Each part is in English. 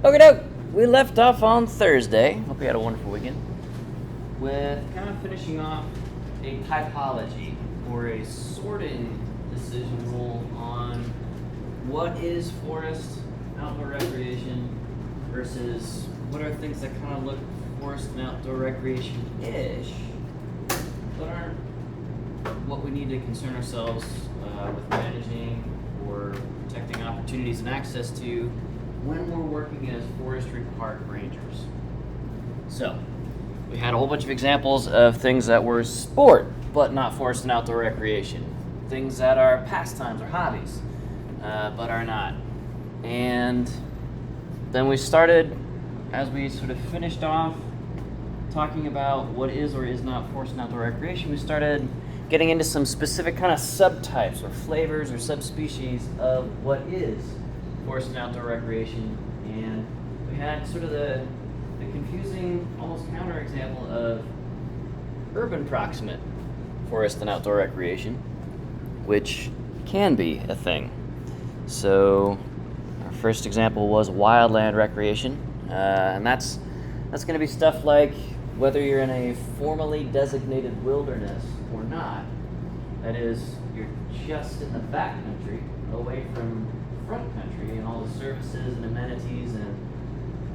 Okay, doke. We left off on Thursday. Hope you had a wonderful weekend. With kind of finishing off a typology or a sorting decision rule on what is forest, outdoor recreation, versus what are things that kind of look forest and outdoor recreation-ish, but aren't what we need to concern ourselves with managing or protecting opportunities and access to when we're working as forestry park rangers. So, we had a whole bunch of examples of things that were sport, but not forest and outdoor recreation. Things that are pastimes or hobbies, but are not. And then we started, as we sort of finished off talking about what is or is not forest and outdoor recreation, we started getting into some specific kind of subtypes or flavors or subspecies of what is forest and outdoor recreation. And we had sort of the confusing, almost counterexample of urban proximate forest and outdoor recreation, which can be a thing. So our first example was wildland recreation, and that's going to be stuff like whether you're in a formally designated wilderness or not. That is, you're just in the backcountry, away from front country and all the services and amenities and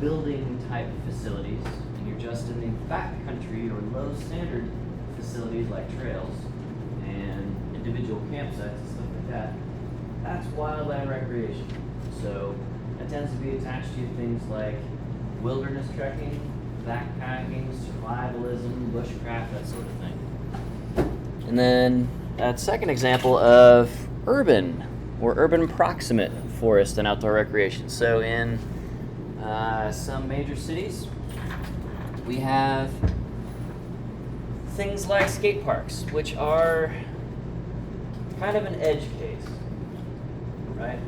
building type facilities, and you're just in the backcountry or low standard facilities like trails and individual campsites and stuff like that. That's wildland recreation. So that tends to be attached to things like wilderness trekking, backpacking, survivalism, bushcraft, that sort of thing. And then that second example of urban or urban proximate forest and outdoor recreation. So in some major cities, we have things like skate parks, which are kind of an edge case, right?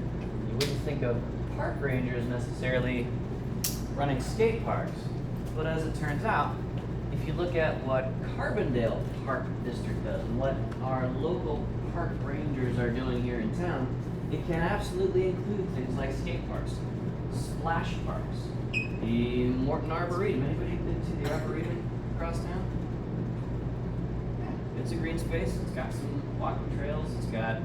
You wouldn't think of park rangers necessarily running skate parks, but as it turns out, if you look at what Carbondale Park District does and what our local park rangers are doing here in town, it can absolutely include things like skate parks, splash parks, the Morton Arboretum. Anybody been to the Arboretum across town? Yeah. It's a green space. It's got some walking trails. It's got a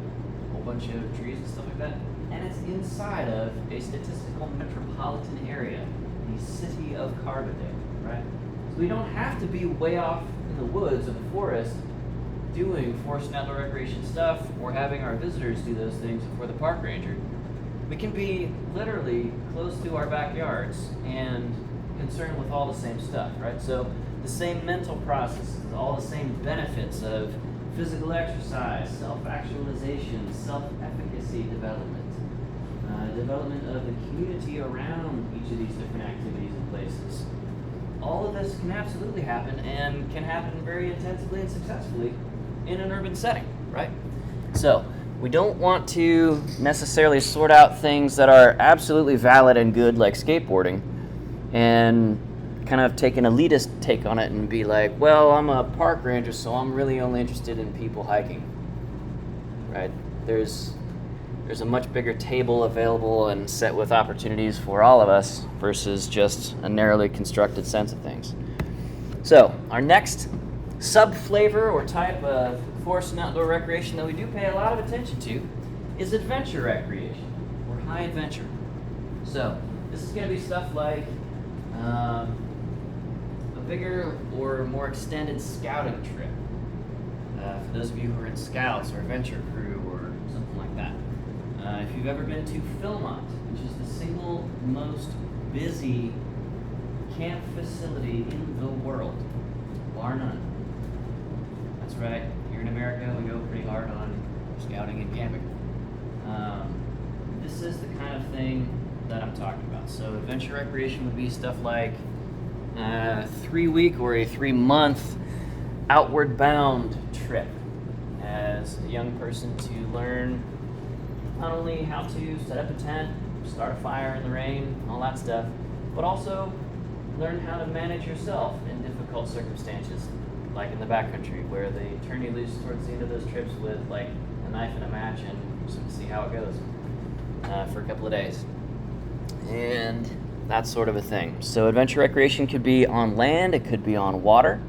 whole bunch of trees and stuff like that. And it's inside of a statistical metropolitan area, the city of Carbondale, right? So we don't have to be way off in the woods of the forest doing forest and outdoor recreation stuff or having our visitors do those things for the park ranger. We can be literally close to our backyards and concerned with all the same stuff, right? So the same mental processes, all the same benefits of physical exercise, self-actualization, self-efficacy development, development of the community around each of these different activities and places. All of this can absolutely happen and can happen very intensively and successfully in an urban setting, right? So we don't want to necessarily sort out things that are absolutely valid and good, like skateboarding, and kind of take an elitist take on it and be like, well, I'm a park ranger, so I'm really only interested in people hiking, right? There's a much bigger table available and set with opportunities for all of us versus just a narrowly constructed sense of things. So our next sub-flavor or type of forest and outdoor recreation that we do pay a lot of attention to is adventure recreation or high adventure. So this is going to be stuff like a bigger or more extended scouting trip. For those of you who are in scouts or adventure crew or something like that. If you've ever been to Philmont, which is the single most busy camp facility in the world, bar none. That's right, here in America we go pretty hard on scouting and camping. This is the kind of thing that I'm talking about. So adventure recreation would be stuff like a 3-week or a 3-month outward bound trip as a young person to learn not only how to set up a tent, start a fire in the rain, all that stuff, but also learn how to manage yourself in difficult circumstances, like in the backcountry, where they turn you loose towards the end of those trips with like a knife and a match and just see how it goes for a couple of days. And that sort of a thing. So adventure recreation could be on land, it could be on water,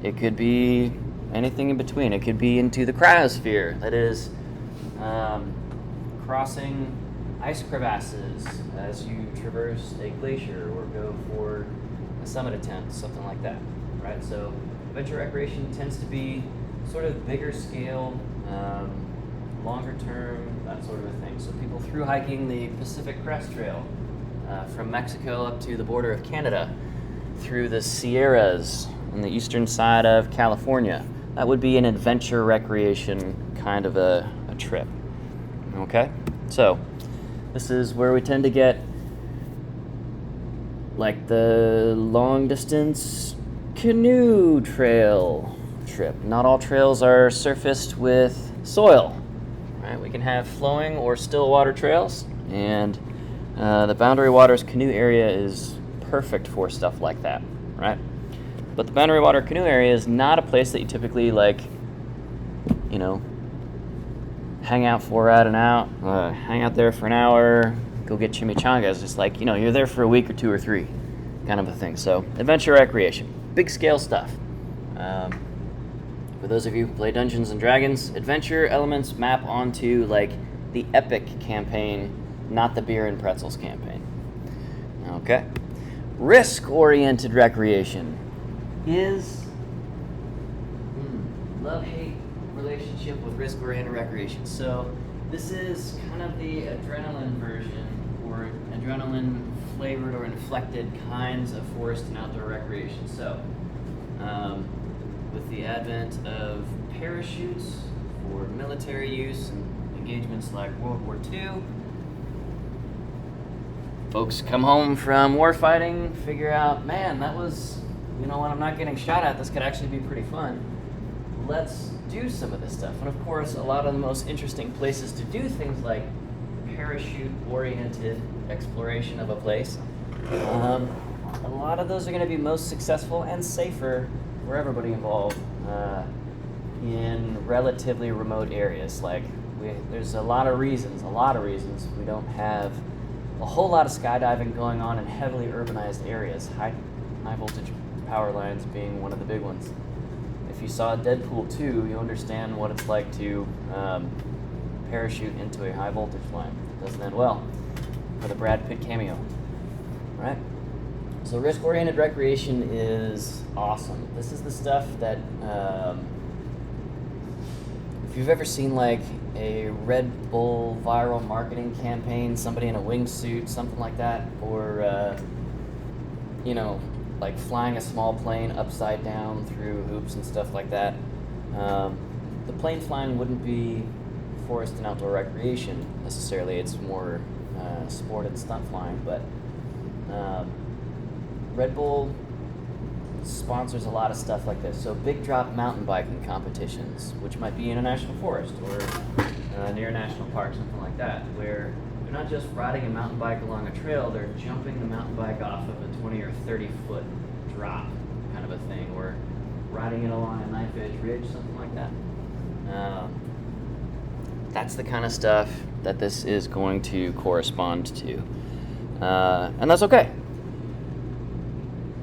it could be anything in between. It could be into the cryosphere, that is, crossing ice crevasses as you traverse a glacier or go for a summit attempt, something like that, right? So adventure recreation tends to be sort of bigger scale, longer term, that sort of a thing. So people through hiking the Pacific Crest Trail from Mexico up to the border of Canada, through the Sierras on the eastern side of California. That would be an adventure recreation kind of a trip. Okay? So, this is where we tend to get like the long distance canoe trail trip. Not all trails are surfaced with soil. Right? We can have flowing or still water trails, and the Boundary Waters canoe area is perfect for stuff like that, right? But the Boundary Water canoe area is not a place that you typically hang out for hang out there for an hour, go get chimichangas. Just like, you're there for a week or 2 or 3 kind of a thing. So adventure recreation, big scale stuff. For those of you who play Dungeons and Dragons, adventure elements map onto like the epic campaign, not the beer and pretzels campaign. Okay. Risk-oriented recreation is love-hate relationship with risk-oriented recreation. So this is kind of the adrenaline version, or adrenaline-flavored or inflected kinds of forest and outdoor recreation. So with the advent of parachutes for military use and engagements like World War II, folks come home from war fighting, figure out, man, that was, when I'm not getting shot at, this could actually be pretty fun. Let's do some of this stuff. And of course, a lot of the most interesting places to do things like parachute-oriented exploration of a place, a lot of those are going to be most successful and safer for everybody involved in relatively remote areas. Like, there's a lot of reasons we don't have a whole lot of skydiving going on in heavily urbanized areas, high voltage power lines being one of the big ones. If you saw Deadpool 2, you understand what it's like to parachute into a high voltage line. It doesn't end well for the Brad Pitt cameo, right? So risk-oriented recreation is awesome. This is the stuff that, if you've ever seen like a Red Bull viral marketing campaign, somebody in a wingsuit, something like that, or, like flying a small plane upside down through hoops and stuff like that, the plane flying wouldn't be forest and outdoor recreation necessarily. It's more sport and stunt flying, but Red Bull sponsors a lot of stuff like this. So big drop mountain biking competitions, which might be in a national forest or near a national park, something like that, where they're not just riding a mountain bike along a trail, they're jumping the mountain bike off of a 20 or 30 foot drop kind of a thing, or riding it along a knife edge ridge, something like that. That's the kind of stuff that this is going to correspond to. And that's okay.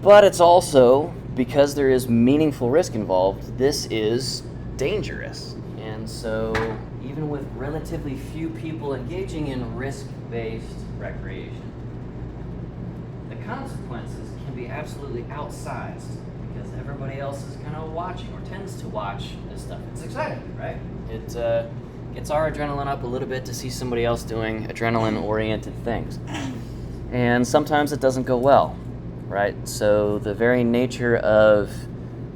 But it's also, because there is meaningful risk involved, this is dangerous. And so, even with relatively few people engaging in risk-based recreation, the consequences can be absolutely outsized because everybody else is kind of watching, or tends to watch this stuff. It's exciting, right? It gets our adrenaline up a little bit to see somebody else doing adrenaline-oriented things. And sometimes it doesn't go well. Right? So the very nature of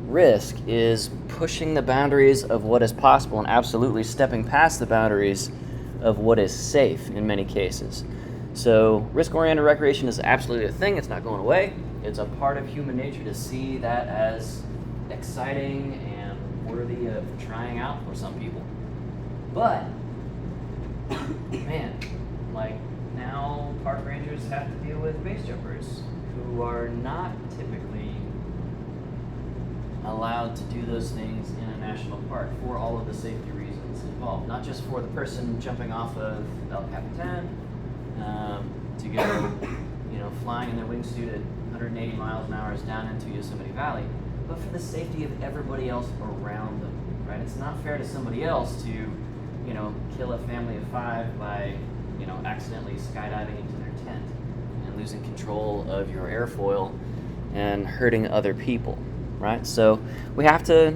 risk is pushing the boundaries of what is possible and absolutely stepping past the boundaries of what is safe in many cases. So risk-oriented recreation is absolutely a thing. It's not going away. It's a part of human nature to see that as exciting and worthy of trying out for some people. But, man, like now park rangers have to deal with base jumpers who are not typically allowed to do those things in a national park for all of the safety reasons involved. Not just for the person jumping off of El Capitan to go, flying flying in their wingsuit at 180 miles an hour down into Yosemite Valley, but for the safety of everybody else around them, right? It's not fair to somebody else to, kill a family of 5 by, accidentally skydiving into their tent and losing control of your airfoil and hurting other people, right? So we have to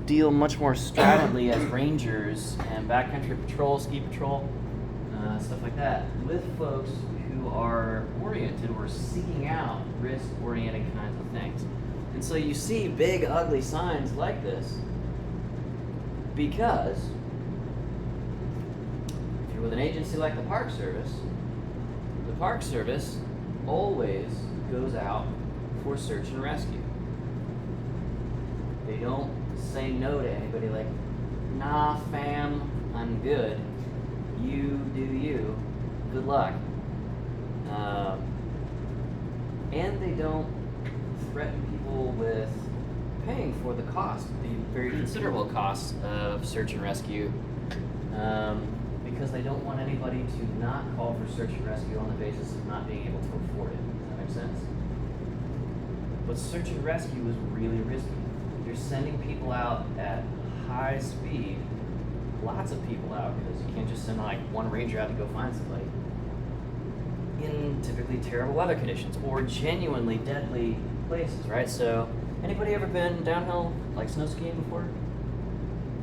deal much more stridently as rangers and backcountry patrol, ski patrol, stuff like that, with folks who are oriented or seeking out risk-oriented kinds of things. And so you see big, ugly signs like this because if you're with an agency like the Park Service always goes out for search and rescue. They don't say no to anybody like, nah, fam, I'm good. You do you. Good luck. And they don't threaten people with paying for the cost, the very considerable cost of search and rescue, because they don't want anybody to not call for search and rescue on the basis of not being able to afford it. Does that make sense? But search and rescue is really risky. You're sending people out at high speed, lots of people out, because you can't just send like one ranger out to go find somebody, in typically terrible weather conditions or genuinely deadly places, right? So, anybody ever been downhill, like snow skiing before?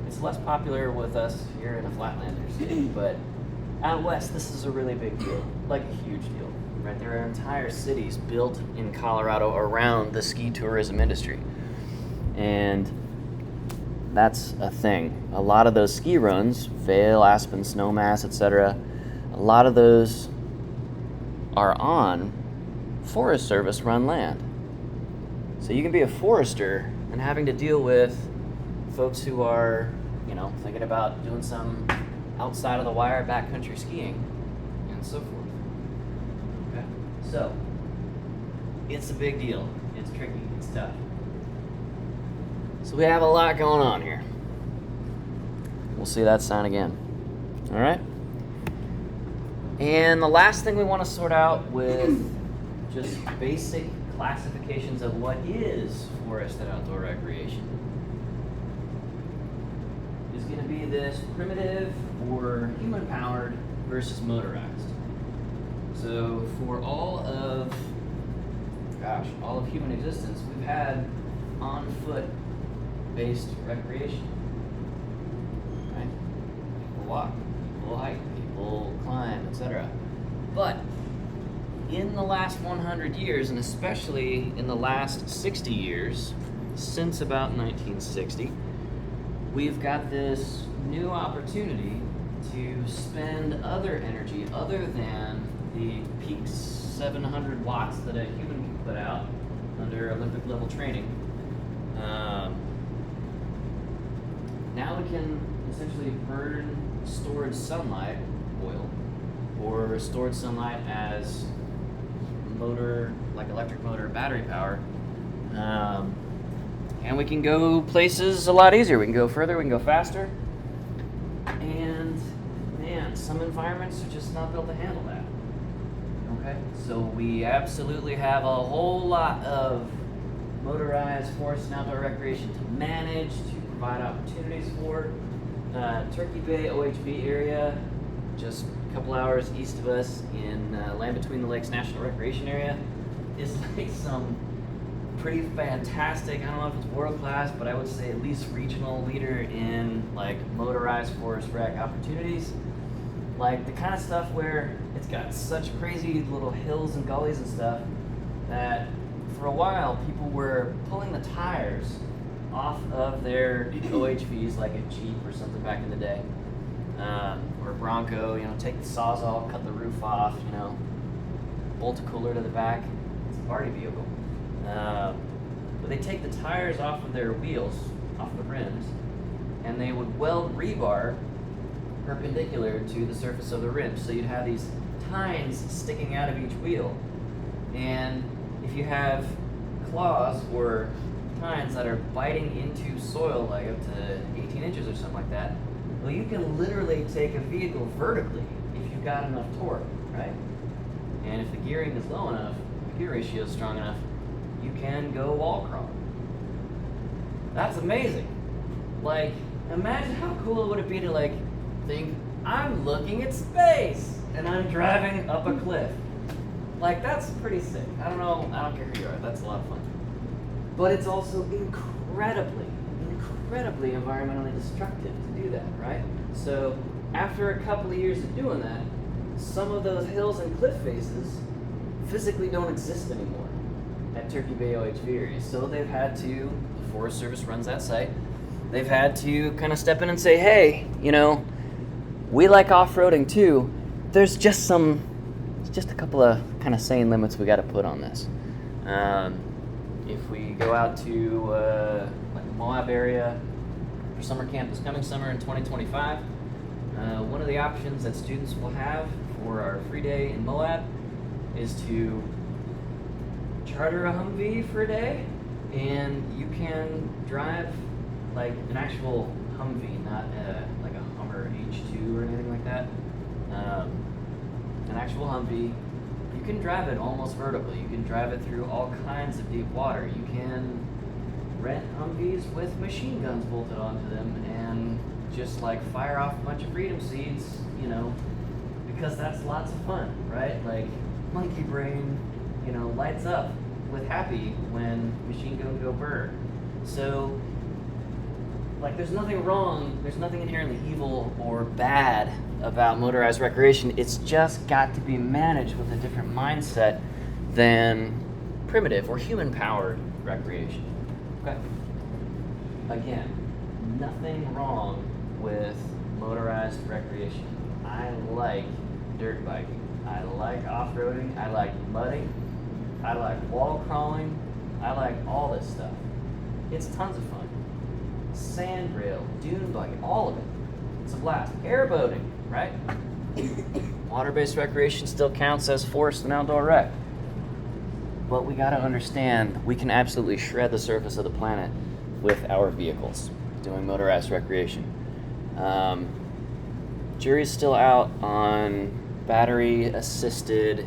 It's less popular with us here in the Flatlanders, but out west, this is a really big deal, like a huge deal, right? There are entire cities built in Colorado around the ski tourism industry. And that's a thing. A lot of those ski runs, Vail, Aspen, Snowmass, etc., a lot of those are on Forest Service run land. So you can be a forester and having to deal with folks who are, thinking about doing some outside of the wire backcountry skiing and so forth. Okay? So, it's a big deal. It's tricky. It's tough. So we have a lot going on here. We'll see that sign again. All right? And the last thing we want to sort out with just basic classifications of what is forest and outdoor recreation is going to be this primitive or human-powered versus motorized. So for all of human existence, we've had on-foot based recreation. Right? People walk, people hike, people climb, etc. But in the last 100 years, and especially in the last 60 years, since about 1960, we've got this new opportunity to spend other energy other than the peak 700 watts that a human can put out under Olympic level training. Now we can essentially burn stored sunlight, oil, or stored sunlight as motor, like electric motor, battery power, and we can go places a lot easier. We can go further, we can go faster, and man, some environments are just not built to handle that. Okay, so we absolutely have a whole lot of motorized forest and outdoor recreation to manage, to provide opportunities for. Turkey Bay OHV area, just a couple hours east of us in Land Between the Lakes National Recreation Area, is like some pretty fantastic, I don't know if it's world class, but I would say at least regional leader in like motorized forest rec opportunities. Like the kind of stuff where it's got such crazy little hills and gullies and stuff that for a while people were pulling the tires off of their OHVs, like a Jeep or something back in the day, or a Bronco, take the Sawzall, cut the roof off, bolt a cooler to the back. It's a party vehicle. But they take the tires off of their wheels, off the rims, and they would weld rebar perpendicular to the surface of the rim. So you'd have these tines sticking out of each wheel. And if you have claws or tines that are biting into soil like up to 18 inches or something like that, well, you can literally take a vehicle vertically if you've got enough torque, right? gearing is low enough, the gear ratio is strong enough, you can go wall crawl. That's amazing. Like, imagine how cool it would be to like think, I'm looking at space and I'm driving up a cliff. Like, that's pretty sick. I don't care who you are, that's a lot of fun. But it's also incredibly environmentally destructive to do that, right? So after a couple of years of doing that, some of those hills and cliff faces physically don't exist anymore at Turkey Bay OHV area. So they've had to, the Forest Service runs that site, they've had to kind of step in and say, hey, we like off-roading too. There's just a couple of kind of sane limits we got to put on this. If we go out to like the Moab area for summer camp this coming summer in 2025, one of the options that students will have for our free day in Moab is to charter a Humvee for a day, and you can drive like an actual Humvee, not like a Hummer H2 or anything like that. An actual Humvee. You can drive it almost vertically. You can drive it through all kinds of deep water. You can rent Humvees with machine guns bolted onto them and just like fire off a bunch of freedom seeds, because that's lots of fun, right? Like monkey brain, lights up with happy when machine gun go burr. So like there's nothing inherently evil or bad about motorized recreation. It's just got to be managed with a different mindset than primitive or human-powered recreation. Okay. Again, nothing wrong with motorized recreation. I like dirt biking. I like off-roading. I like mudding. I like wall crawling. I like all this stuff. It's tons of fun. Sand rail, dune biking, all of it. It's a blast. Airboating, right? Water-based recreation still counts as forest and outdoor rec. But we gotta understand, we can absolutely shred the surface of the planet with our vehicles doing motorized recreation. Jury's still out on battery-assisted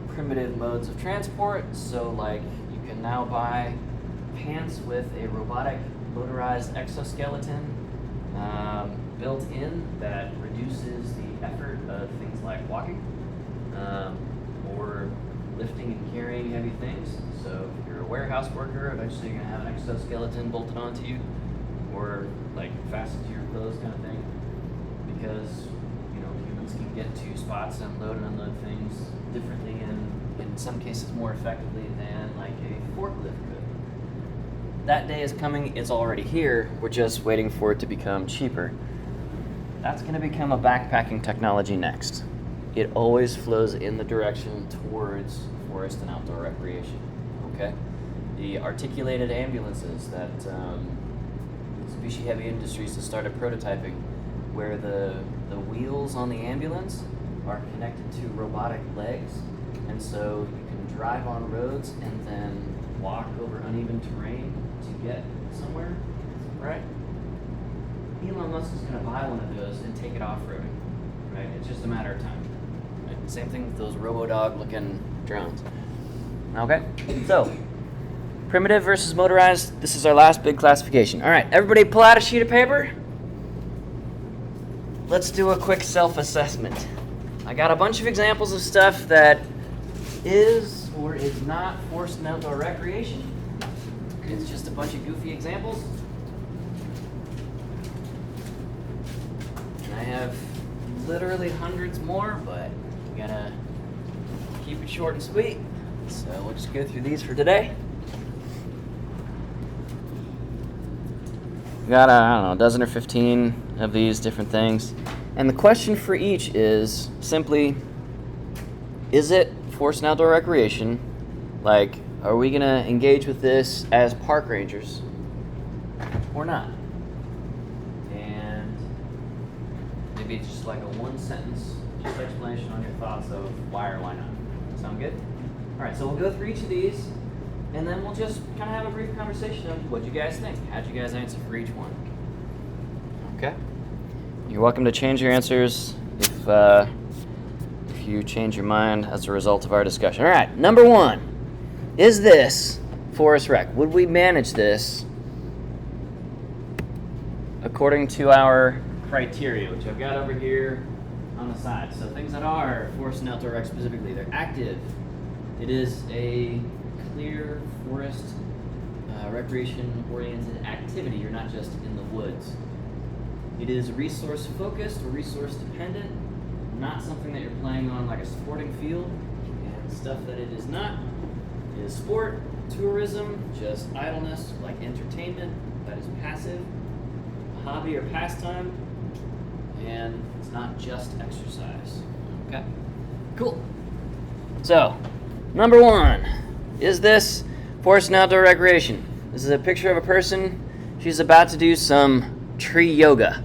primitive modes of transport. So like you can now buy pants with a robotic motorized exoskeleton built in that reduces the effort of things like walking or lifting and carrying heavy things. So if you're a warehouse worker, eventually you're going to have an exoskeleton bolted onto you or like fastened to your clothes kind of thing, because humans can get to spots and load and unload things differently and in some cases more effectively than like a forklift could. That day is coming, it's already here, we're just waiting for it to become cheaper. That's going to become a backpacking technology next. It always flows in the direction towards forest and outdoor recreation, okay? The articulated ambulances that Mitsubishi Heavy Industries has started prototyping, where the wheels on the ambulance are connected to robotic legs, and so you can drive on roads and then walk over uneven terrain to get somewhere, right? Elon Musk is going to buy one of those and take it off-roading, right? It's just a matter of time. Right? Same thing with those Robodog-looking drones. Okay, so primitive versus motorized. This is our last big classification. All right, everybody pull out a sheet of paper. Let's do a quick self-assessment. I got a bunch of examples of stuff that is or is not forced and outdoor recreation. It's just a bunch of goofy examples. And I have literally hundreds more, but we gotta keep it short and sweet. So we'll just go through these for today. We got, a dozen or 15 of these different things. And the question for each is simply, is it forced and outdoor recreation? Like, are we going to engage with this as park rangers or not? And maybe it's just like a one sentence just explanation on your thoughts of why or why not. Sound good? All right, so we'll go through each of these, and then we'll just kind of have a brief conversation of what you guys think. How'd you guys answer for each one? Okay. You're welcome to change your answers if you change your mind as a result of our discussion. All right, number one. Is this forest rec? Would we manage this according to our criteria, which I've got over here on the side? So things that are forest and outdoor rec specifically, they're active. It is a clear forest recreation-oriented activity. You're not just in the woods. It is resource-focused or resource-dependent, not something that you're playing on like a sporting field. And stuff that it is not is sport, tourism, just idleness, like entertainment, that is passive, a hobby or pastime, and it's not just exercise. Okay? Cool. So, number one, is this forest and outdoor recreation? This is a picture of a person. She's about to do some tree yoga.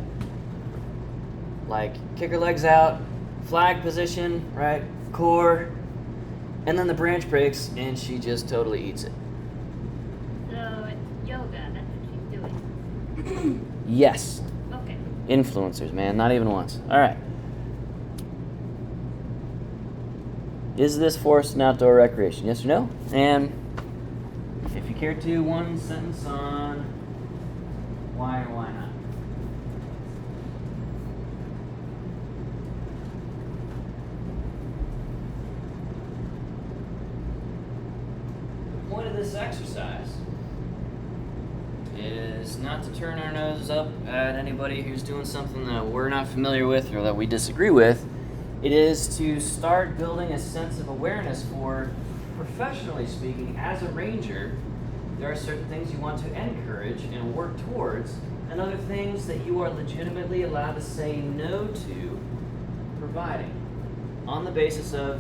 Like, kick her legs out, flag position, right? Core. And then the branch breaks and she just totally eats it. So it's yoga, that's what she's doing. Yes. Okay. Influencers, man, not even once. All right. Is this forest and outdoor recreation? Yes or no? And if you care to, one sentence on why or why not. The point of this exercise is not to turn our nose up at anybody who's doing something that we're not familiar with or that we disagree with. It is to start building a sense of awareness for, professionally speaking, as a ranger, there are certain things you want to encourage and work towards, and other things that you are legitimately allowed to say no to providing. On the basis of,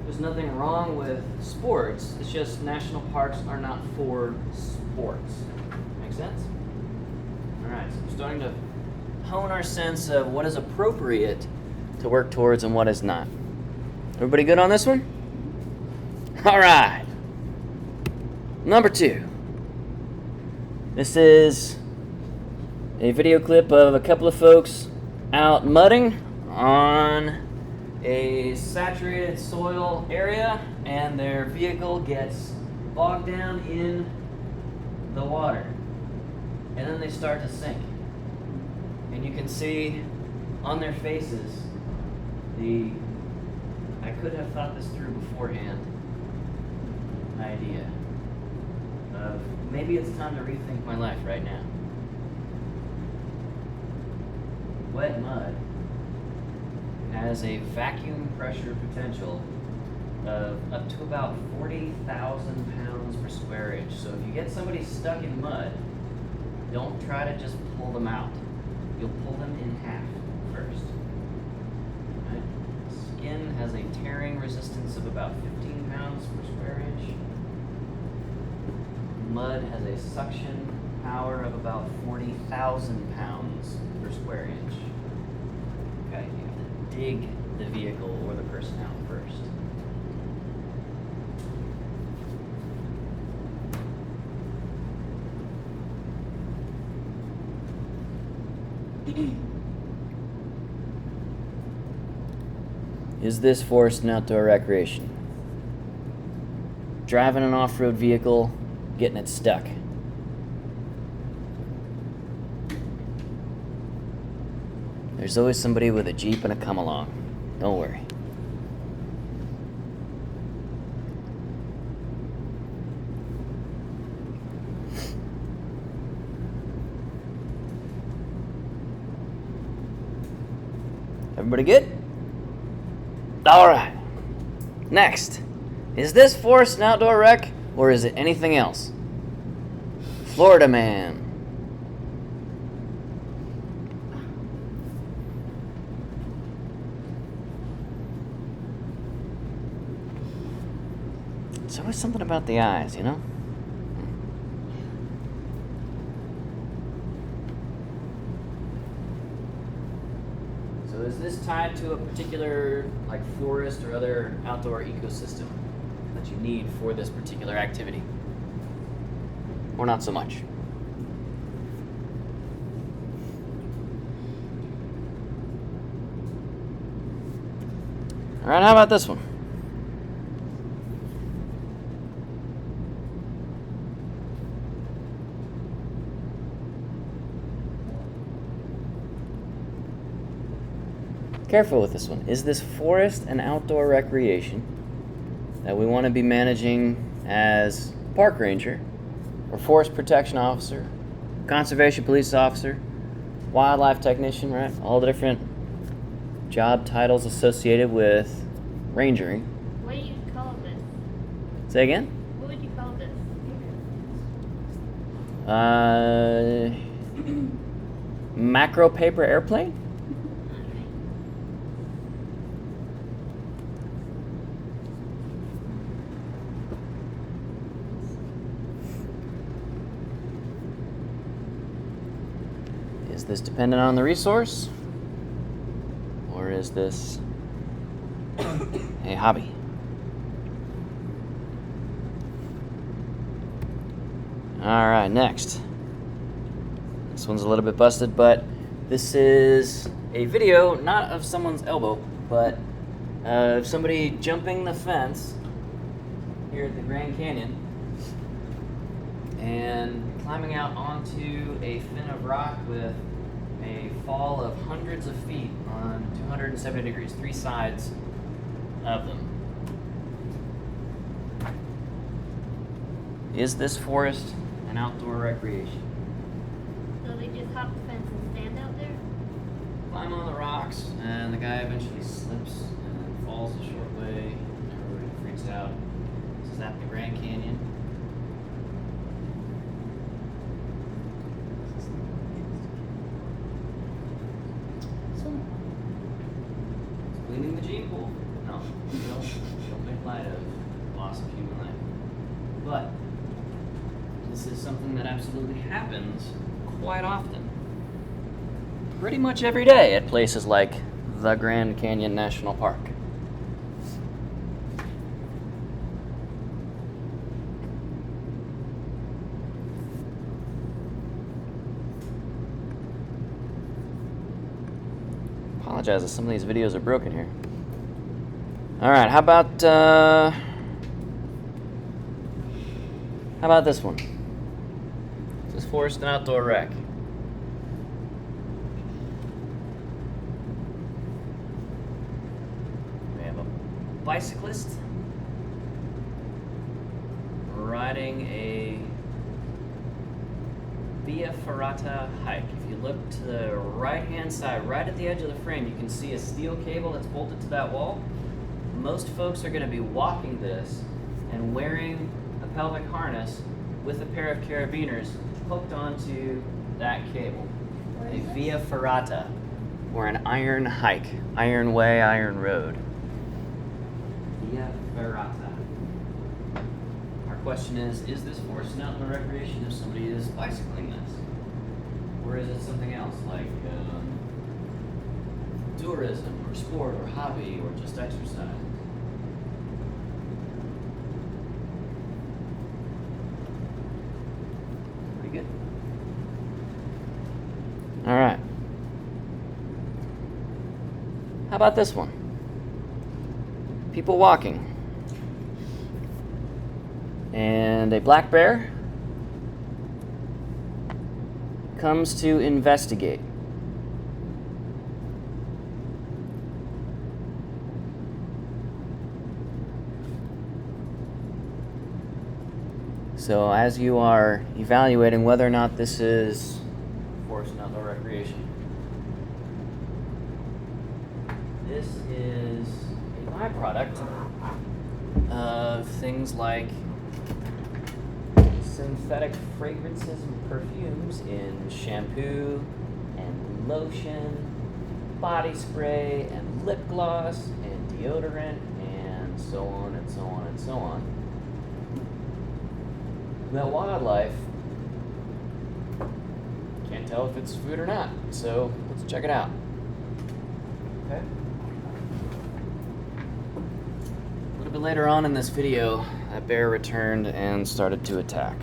there's nothing wrong with sports, it's just national parks are not for sports. Make sense? Alright, so we're starting to hone our sense of what is appropriate to work towards and what is not. Everybody good on this one? Alright. Number two. This is a video clip of a couple of folks out mudding on a saturated soil area, and their vehicle gets bogged down in the water. And then they start to sink. And you can see on their faces I could have thought this through beforehand idea of maybe it's time to rethink my life right now. Wet mud has a vacuum pressure potential of up to about 40,000 pounds per square inch. So if you get somebody stuck in mud, don't try to just pull them out. You'll pull them in half first. Right? Skin has a tearing resistance of about 15 pounds per square inch. Mud has a suction power of about 40,000 pounds per square inch. Okay, you have to dig the vehicle or the person out first. Is this forest and outdoor recreation? Driving an off-road vehicle, getting it stuck. There's always somebody with a Jeep and a come-along. Don't worry. Everybody good? All right. Next. Is this forest and outdoor rec, or is it anything else? Florida man. There's always something about the eyes, you know? So is this tied to a particular like forest or other outdoor ecosystem that you need for this particular activity? Or not so much? All right, how about this one? Careful with this one. Is this forest and outdoor recreation that we want to be managing as park ranger or forest protection officer, conservation police officer, wildlife technician, right? All the different job titles associated with rangering. What do you call this? Say again? What would you call this? Macro paper airplane? Is this dependent on the resource? Or is this a hobby? Alright, next. This one's a little bit busted, but this is a video not of someone's elbow, but of somebody jumping the fence here at the Grand Canyon and climbing out onto a fin of rock with a fall of hundreds of feet on 270 degrees, 3 sides of them. Is this forest an outdoor recreation? So they just hop the fence and stand out there? Climb on the rocks, and the guy eventually slips and falls a short way. Everybody freaks out. This is at the Grand Canyon. Cleaning the gene pool. No, don't make light of loss of human life. But this is something that absolutely happens quite often. Pretty much every day at places like the Grand Canyon National Park. Apologize if some of these videos are broken here. Alright, how about this one? This is forest and outdoor rec. We have a bicyclist riding a Via Ferrata hike. If you look to the right-hand side, right at the edge of the frame, you can see a steel cable that's bolted to that wall. Most folks are going to be walking this and wearing a pelvic harness with a pair of carabiners hooked onto that cable. A Via Ferrata, or an iron hike, iron way, iron road. Via Ferrata. Our question is this forest and outdoor recreation if somebody is bicycling this? Or is it something else like tourism or sport or hobby or just exercise? Pretty good. All right. How about this one? People walking. And a black bear comes to investigate. So as you are evaluating whether or not this is forest and outdoor recreation, this is a byproduct of things like synthetic fragrances and perfumes in shampoo and lotion, body spray and lip gloss and deodorant and so on and so on and so on. That wildlife can't tell if it's food or not, so let's check it out. Okay. A little bit later on in this video, that bear returned and started to attack.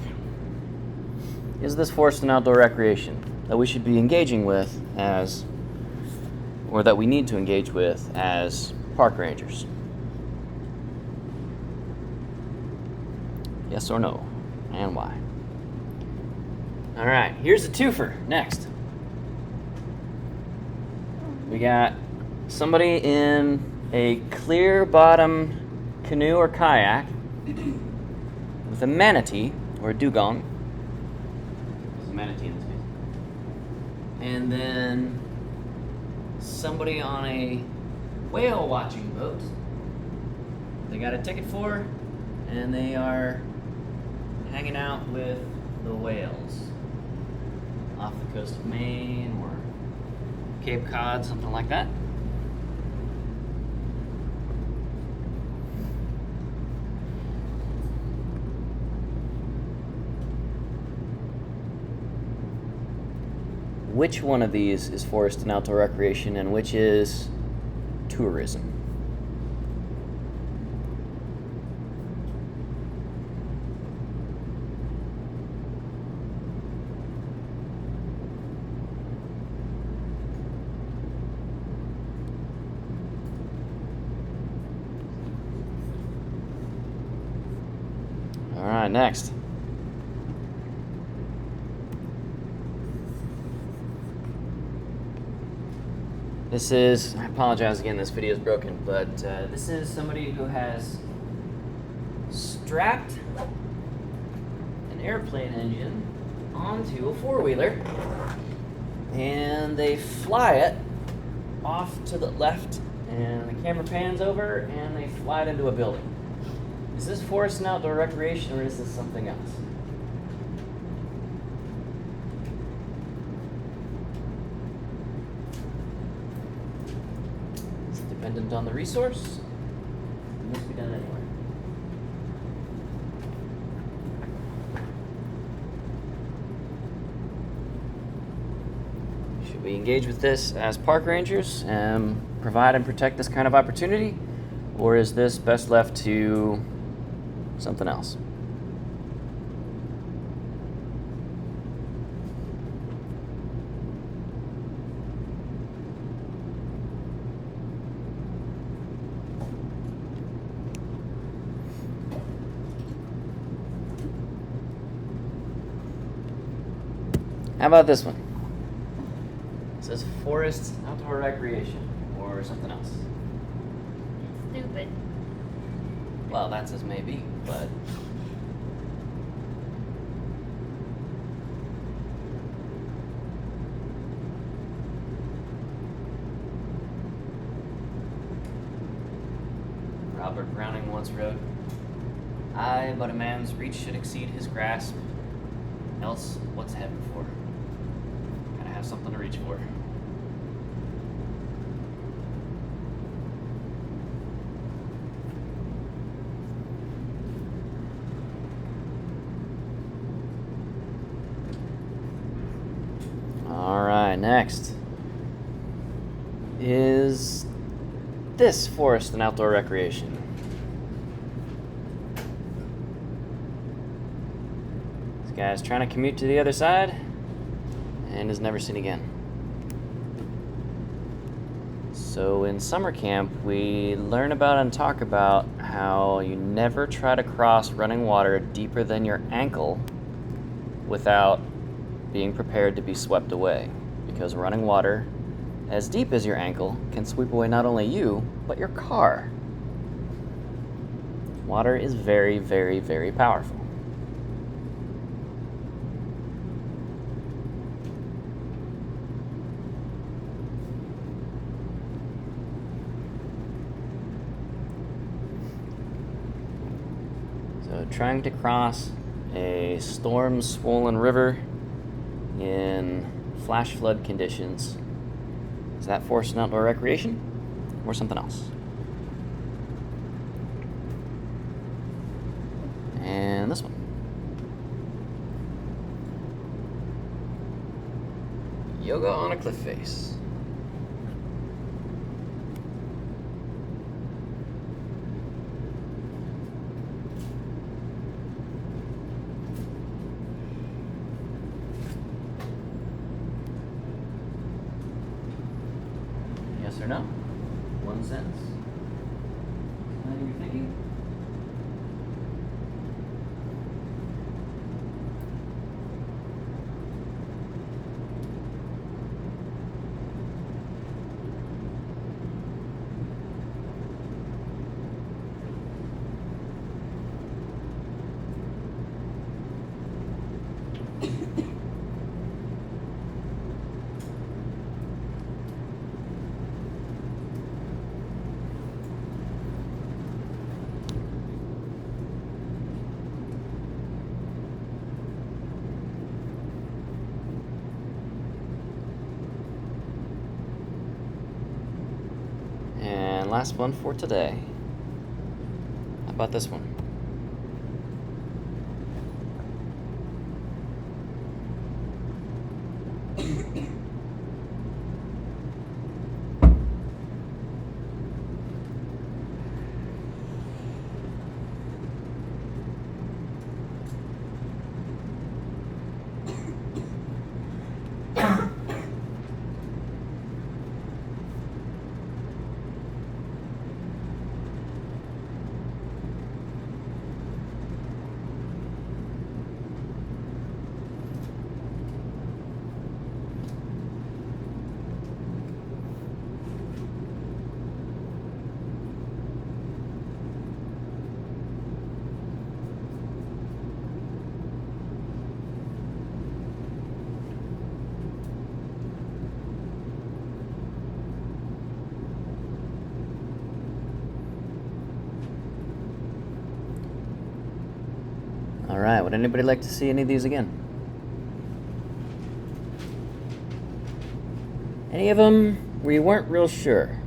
Is this forest and outdoor recreation that we should be engaging with as, or that we need to engage with as park rangers? Yes or no, and why? All right, here's a twofer next. We got somebody in a clear bottom canoe or kayak with a manatee or a dugong. It's a manatee in this case. And then somebody on a whale watching boat. They got a ticket for, and they are hanging out with the whales off the coast of Maine or Cape Cod, something like that. Which one of these is forest and outdoor recreation and which is tourism? All right, next. This is, I apologize again, this video is broken, but this is somebody who has strapped an airplane engine onto a four-wheeler and they fly it off to the left and the camera pans over and they fly it into a building. Is this forest and outdoor recreation or is this something else? It's dependent on the resource. It must be done anywhere. Should we engage with this as park rangers and provide and protect this kind of opportunity? Or is this best left to something else? How about this one? It says forest, outdoor recreation, or something else. Stupid. Well, that's as may be, but Robert Browning once wrote, "Aye, but a man's reach should exceed his grasp, else what's heaven for? Gotta have something to reach for." Alright, next is this forest and outdoor recreation. This guy's trying to commute to the other side and is never seen again. So in summer camp, we learn about and talk about how you never try to cross running water deeper than your ankle without being prepared to be swept away, because running water as deep as your ankle can sweep away not only you, but your car. Water is very, very, very powerful. So trying to cross a storm-swollen river in flash flood conditions, is that forest and outdoor recreation or something else? And this one. Yoga on a cliff face. Yes or no? One sentence. last one for today. How about this one? All right, would anybody like to see any of these again? Any of them where you weren't real sure?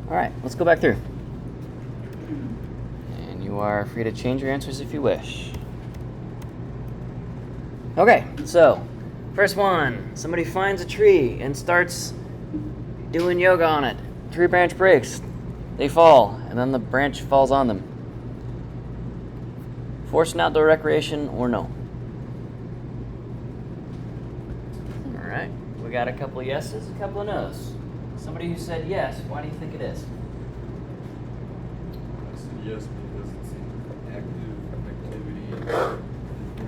All right, let's go back through. And you are free to change your answers if you wish. Okay, so first one, somebody finds a tree and starts doing yoga on it. Tree branch breaks, they fall, and then the branch falls on them. Forced outdoor recreation or no? All right, we got a couple of yeses, a couple of nos. Somebody who said yes, why do you think it is? I said yes because it's an active activity and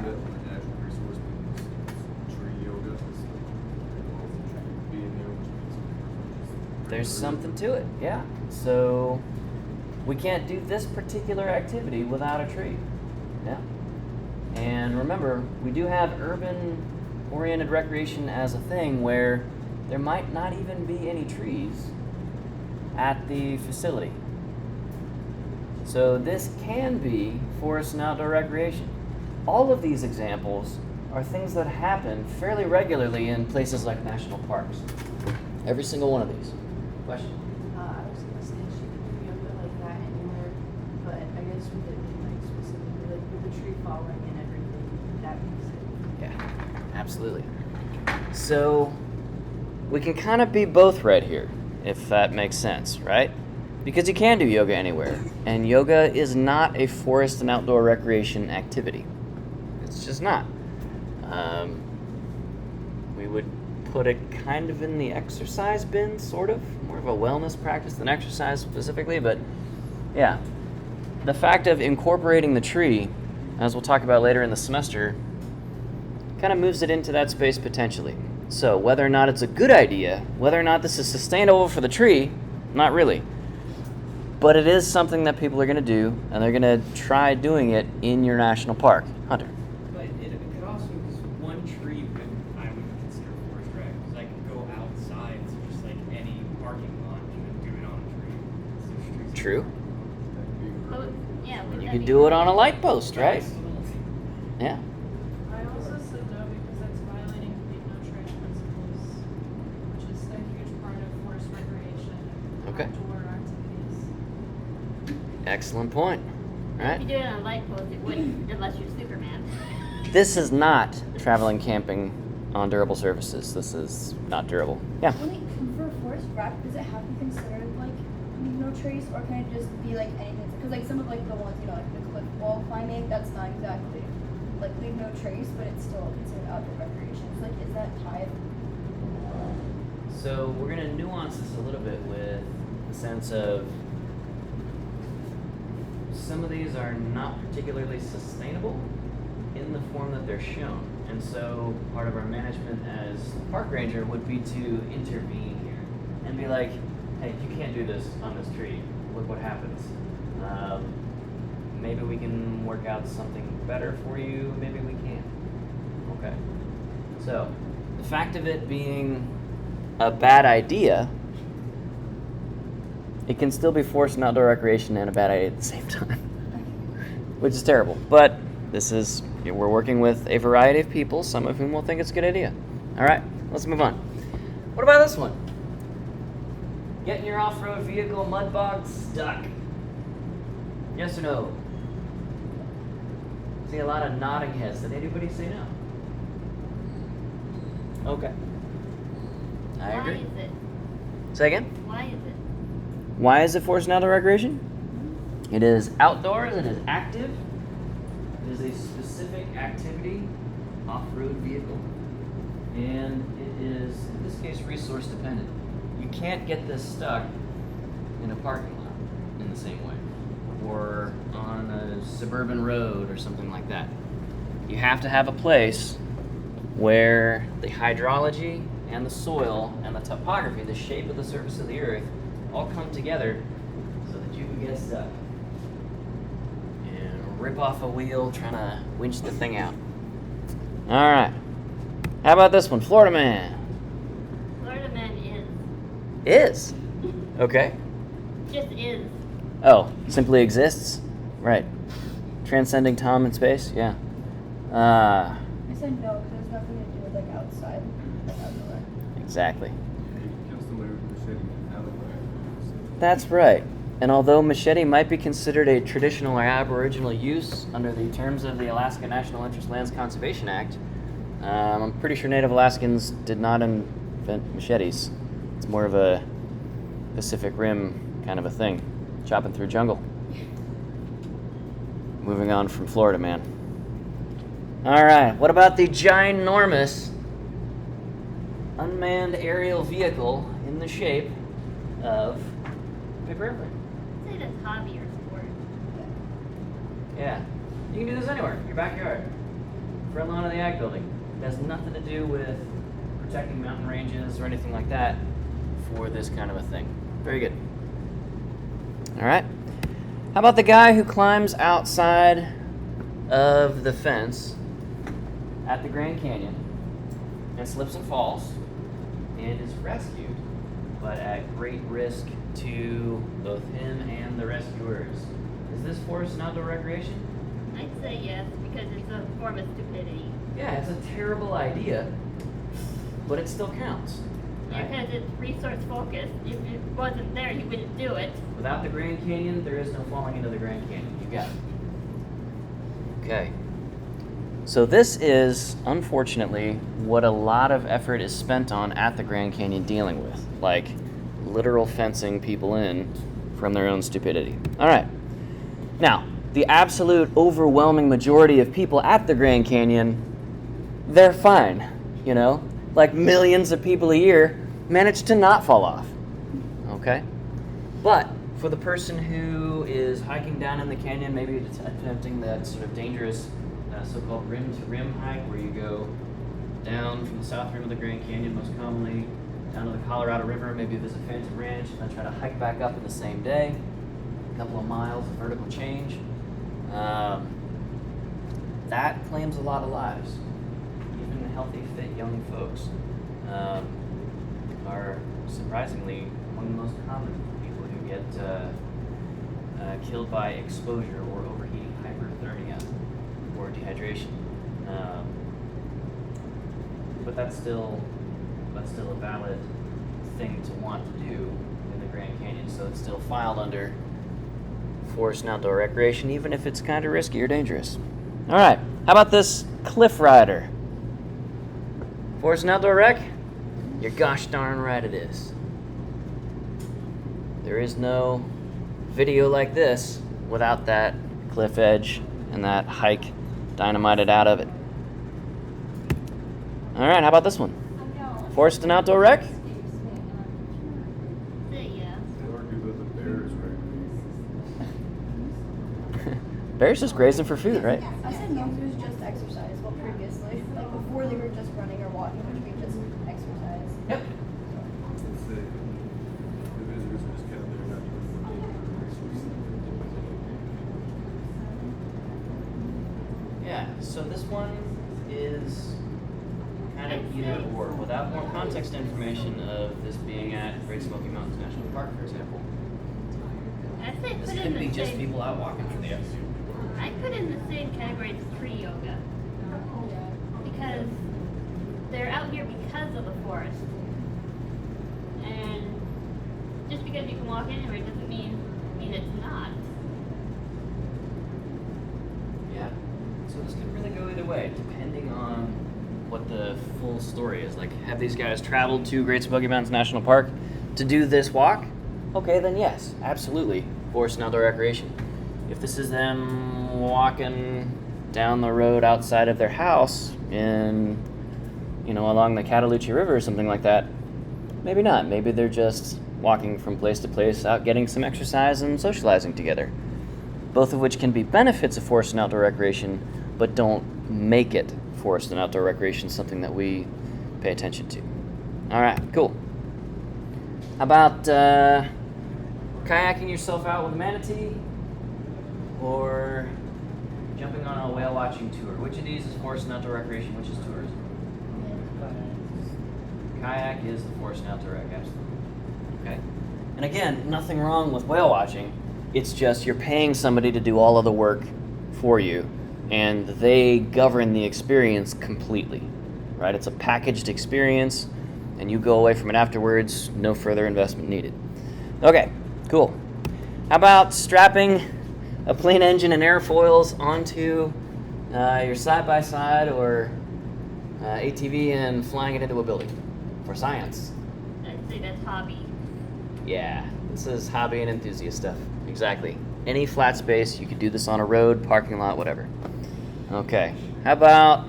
the natural resource means tree yoga. So tree being there, which means There's something to it, yeah. So we can't do this particular activity without a tree. Yeah. And remember, we do have urban-oriented recreation as a thing where there might not even be any trees at the facility. So this can be forest and outdoor recreation. All of these examples are things that happen fairly regularly in places like national parks. Every single one of these. Question? I was gonna say she could do yoga like that anywhere, but I guess with it being like specifically like with the tree falling and everything, that makes it. Yeah, absolutely. So we can kind of be both right here, if that makes sense, right? Because you can do yoga anywhere, and yoga is not a forest and outdoor recreation activity. It's just not. We would put it kind of in the exercise bin, sort of. More of a wellness practice than exercise specifically, but yeah. The fact of incorporating the tree, as we'll talk about later in the semester, kind of moves it into that space potentially. So whether or not it's a good idea, whether or not this is sustainable for the tree, not really. But it is something that people are going to do, and they're going to try doing it in your national park. Hunter. But it could also, because one tree I would consider forest rec, because I could go outside to just like any parking lot and do it on a tree. So there's trees True. Oh, yeah, would You that could be do it fine? on a light post, right? Absolutely. Yeah. I also said no because that's violating the no trash principles, which is a huge part of forest recreation and Okay. outdoor activities. Excellent point. All If right. you do it on a light post, it wouldn't, unless you're Superman. This is not traveling camping on durable surfaces. This is not durable. Yeah. When it comes for forest rec, does it have to be considered like leave no trace, or can it just be like anything? Because like some of like the ones, you know, like the cliff wall climbing, that's not exactly like leave no trace, but it's still considered outdoor recreation. So like, is that tied? So we're going to nuance this a little bit with the sense of some of these are not particularly sustainable in the form that they're shown. And so part of our management as park ranger would be to intervene here and be like, hey, you can't do this on this tree. Look what happens. Maybe we can work out something better for you. Maybe we can't. Okay. So the fact of it being a bad idea, it can still be forced in outdoor recreation and a bad idea at the same time, which is terrible. But we're working with a variety of people, some of whom will think it's a good idea. All right, let's move on. What about this one? Getting your off-road vehicle mud bogged stuck? Yes or no? See a lot of nodding heads. Did anybody say no? Okay. I agree. Why is it? Say again? Why is it? Why is it forced and outdoor recreation? It is outdoors, it is active, it is a specific activity, off-road vehicle, and it is, in this case, resource dependent. You can't get this stuck in a parking lot in the same way, or on a suburban road or something like that. You have to have a place where the hydrology and the soil and the topography, the shape of the surface of the earth, all come together so that you can get stuck and rip off a wheel trying to winch the thing out. All right. How about this one? Florida Man. Florida Man Is. Okay. just is. Oh, simply exists? Right. Transcending time and space? Yeah. I said no because there's nothing to do with like outside, like outdoor. Exactly. You kill somebody with a machete in an alleyway. That's right. And although machete might be considered a traditional or aboriginal use under the terms of the Alaska National Interest Lands Conservation Act, I'm pretty sure Native Alaskans did not invent machetes. It's more of a Pacific Rim kind of a thing, chopping through jungle. Moving on from Florida Man. All right, what about the ginormous unmanned aerial vehicle in the shape of a paper airplane? I'd say that's hobby or sport. Yeah, you can do this anywhere, your backyard, front lawn of the ag building. It has nothing to do with protecting mountain ranges or anything like that for this kind of a thing. Very good. All right. How about the guy who climbs outside of the fence at the Grand Canyon and slips and falls and is rescued, but at great risk to both him and the rescuers? Is this forced and outdoor recreation? I'd say yes, because it's a form of stupidity. Yeah, it's a terrible idea, but it still counts. Yeah, Right? because it's resource focused. If it wasn't there, you wouldn't do it. Without the Grand Canyon, there is no falling into the Grand Canyon. You got it. Okay. So this is, unfortunately, what a lot of effort is spent on at the Grand Canyon dealing with. Like, literal fencing people in from their own stupidity. All right. Now, the absolute overwhelming majority of people at the Grand Canyon, they're fine, you know? Like millions of people a year manage to not fall off. Okay? But for the person who is hiking down in the canyon, maybe attempting that sort of dangerous so-called rim-to-rim hike where you go down from the south rim of the Grand Canyon, most commonly down to the Colorado River, maybe visit Phantom Ranch, and then try to hike back up in the same day, a couple of miles of vertical change. That claims a lot of lives. Even healthy, fit young folks are surprisingly among the most common people who get killed by exposure or overheating, hyperthermia, or dehydration. But that's still a valid thing to want to do in the Grand Canyon, so it's still filed under forest and outdoor recreation, even if it's kind of risky or dangerous. All right, how about this cliff rider? Forest and outdoor rec? You're gosh darn right it is. There is no video like this without that cliff edge and that hike dynamited out of it. All right, how about this one? Forest and outdoor rec? Say yes. They argue that the bears right. Bears just grazing for food, right? I said no because it was just exercise. Well, previously, like before they were just running or walking, which would be just exercise. Yep. It's the visitors are just kind of there, not even looking for the resources. Yeah, so this one is kind of either or. Without more context information of this being at Great Smoky Mountains National Park, for example, I'd say this put in could the be just same. people out walking for the afternoon. I put in the same category as tree yoga because they're out here because of the forest, and just because you can walk anywhere doesn't mean it's not. Yeah. So this could really go either way, depending on what the full story is. Like, have these guys traveled to Great Smoky Mountains National Park to do this walk? Okay, then yes, absolutely, forest and outdoor recreation. If this is them walking down the road outside of their house in, along the Cataloochee River or something like that, maybe not. Maybe they're just walking from place to place, out getting some exercise and socializing together. Both of which can be benefits of forest and outdoor recreation, but don't make it forest and outdoor recreation something that we pay attention to. All right, cool. How about kayaking yourself out with a manatee, or jumping on a whale watching tour? Which of these is forest and outdoor recreation? Which is tourism? Kayak is the forest and outdoor rec, absolutely. Okay. And again, nothing wrong with whale watching. It's just you're paying somebody to do all of the work for you, and they govern the experience completely, right? It's a packaged experience, and you go away from it afterwards, no further investment needed. Okay, cool. How about strapping a plane engine and airfoils onto your side-by-side or ATV and flying it into a building for science? I'd say that's hobby. Yeah, this is hobby and enthusiast stuff. Exactly. Any flat space, you could do this on a road, parking lot, whatever. Okay. How about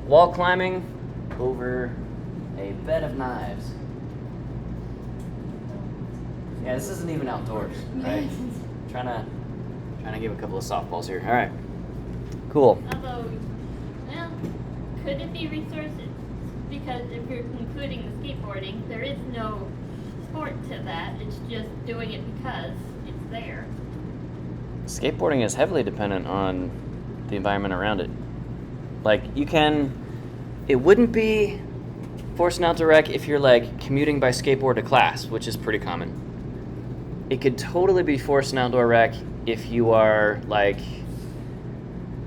wall climbing over a bed of knives? Yeah, this isn't even outdoors, right? Trying to give a couple of softballs here. All right. Cool. Although, well, could it be resources? Because if you're including the skateboarding, there is no sport to that. It's just doing it because it's there. Skateboarding is heavily dependent on the environment around it. Like, it wouldn't be forest and outdoor rec if you're like commuting by skateboard to class, which is pretty common. It could totally be forest and outdoor rec if you are like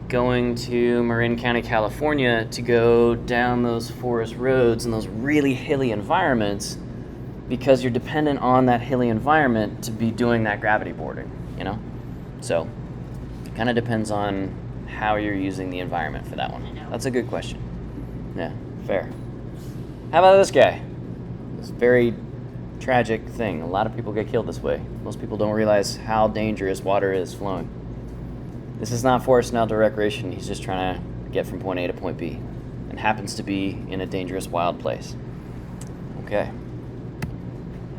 going to Marin County, California to go down those forest roads and those really hilly environments, because you're dependent on that hilly environment to be doing that gravity boarding, So, it kind of depends on how you're using the environment for that one. I know. That's a good question. Yeah, fair. How about this guy? This very tragic thing. A lot of people get killed this way. Most people don't realize how dangerous water is flowing. This is not forest and outdoor recreation. He's just trying to get from point A to point B, and happens to be in a dangerous wild place. Okay.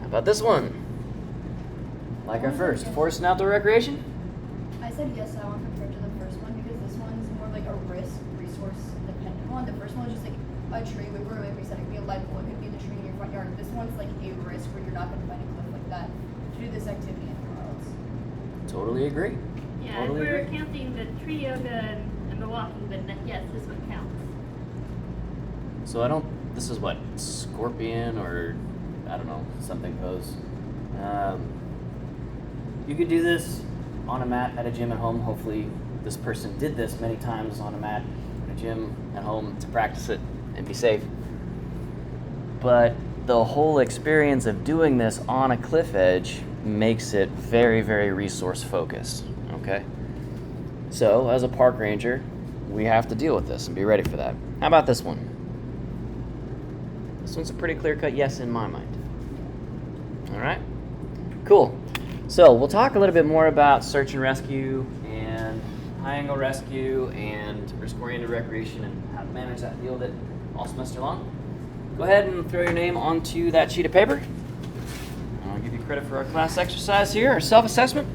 How about this one? Like our first, forest and outdoor recreation? I said yes to that one compared to the first one because this one is more like a resource dependent one. The first one is just like a tree, like we said, it could be a light pole, it could be the tree in your front yard. This one's like a risk where you're not going to find a cliff like that to do this activity anywhere else. Totally agree. Yeah, Totally if we're agree. counting the tree yoga and the walking, then yes, this one counts. So this is what, scorpion or, I don't know, something pose. You could do this on a mat at a gym at home. Hopefully this person did this many times on a mat at a gym at home to practice it and be safe. But the whole experience of doing this on a cliff edge makes it very, very resource focused, okay? So as a park ranger, we have to deal with this and be ready for that. How about this one? This one's a pretty clear-cut yes in my mind. All right, cool. So we'll talk a little bit more about search and rescue and high-angle rescue and risk-oriented recreation and how to manage that and deal with it all semester long. Go ahead and throw your name onto that sheet of paper. I'll give you credit for our class exercise here, our self-assessment.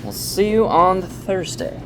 We'll see you on Thursday.